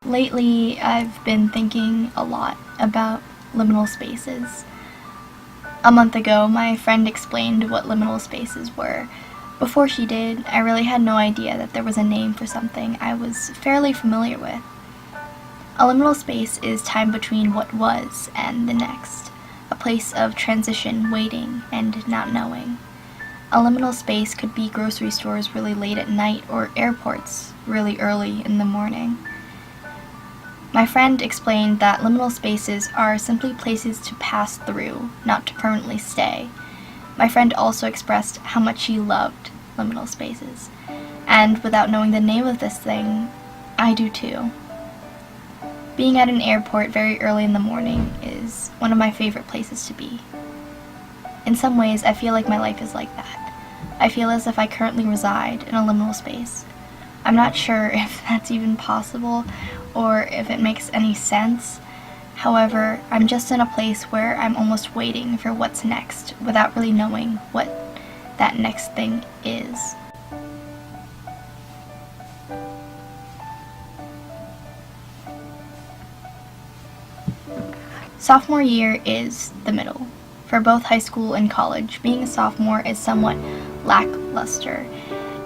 Lately, I've been thinking a lot about liminal spaces. A month ago, my friend explained what liminal spaces were. Before she did, I really had no idea that there was a name for something I was fairly familiar with. A liminal space is time between what was and the next, a place of transition, waiting, and not knowing. A liminal space could be grocery stores really late at night or airports really early in the morning. My friend explained that liminal spaces are simply places to pass through, not to permanently stay. My friend also expressed how much she loved liminal spaces, and without knowing the name of this thing, I do too. Being at an airport very early in the morning is one of my favorite places to be. In some ways, I feel like my life is like that. I feel as if I currently reside in a liminal space. I'm not sure if that's even possible or if it makes any sense. However, I'm just in a place where I'm almost waiting for what's next without really knowing what that next thing is. Sophomore year is the middle. For both high school and college, being a sophomore is somewhat lackluster.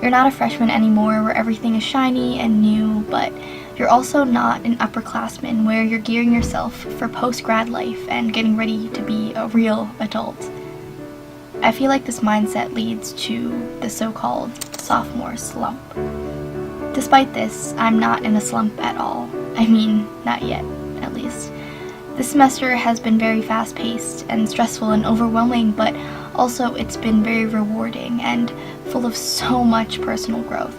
You're not a freshman anymore where everything is shiny and new, but you're also not an upperclassman where you're gearing yourself for post-grad life and getting ready to be a real adult. I feel like this mindset leads to the so-called sophomore slump. Despite this, I'm not in a slump at all. I mean, not yet, at least. This semester has been very fast-paced and stressful and overwhelming, but also it's been very rewarding and full of so much personal growth.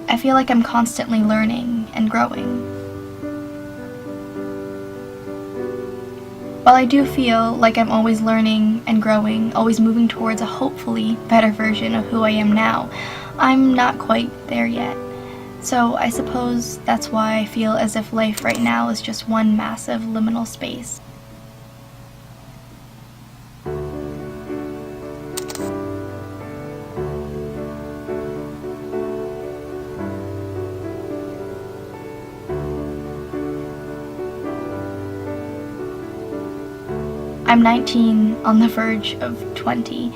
I feel like I'm constantly learning and growing. While I do feel like I'm always learning and growing, always moving towards a hopefully better version of who I am now, I'm not quite there yet. So I suppose that's why I feel as if life right now is just one massive liminal space. I'm 19, on the verge of 20.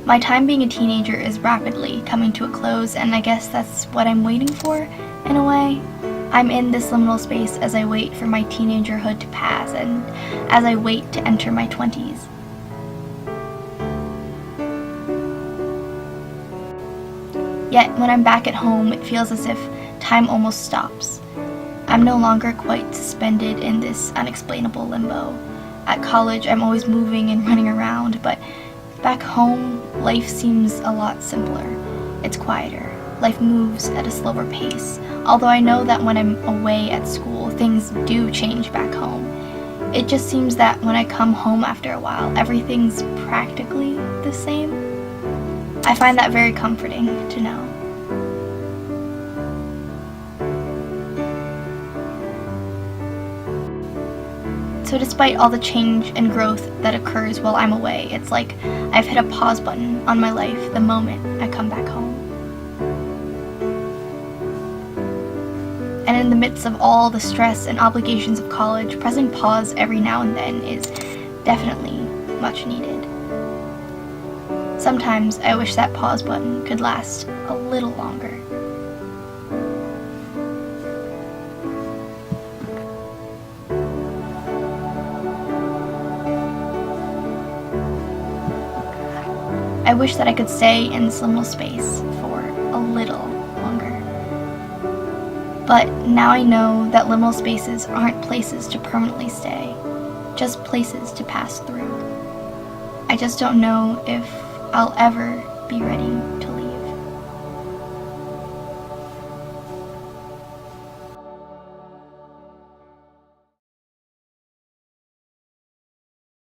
My time being a teenager is rapidly coming to a close, and I guess that's what I'm waiting for, in a way. I'm in this liminal space as I wait for my teenagerhood to pass, and as I wait to enter my 20s. Yet, when I'm back at home, it feels as if time almost stops. I'm no longer quite suspended in this unexplainable limbo. At college, I'm always moving and running around, but back home, life seems a lot simpler. It's quieter. Life moves at a slower pace, although I know that when I'm away at school, things do change back home. It just seems that when I come home after a while, everything's practically the same. I find that very comforting to know. So despite all the change and growth that occurs while I'm away, it's like I've hit a pause button on my life the moment I come back home. And in the midst of all the stress and obligations of college, pressing pause every now and then is definitely much needed. Sometimes I wish that pause button could last a little longer. I wish that I could stay in this liminal space for a little longer. But now I know that liminal spaces aren't places to permanently stay, just places to pass through. I just don't know if I'll ever be ready to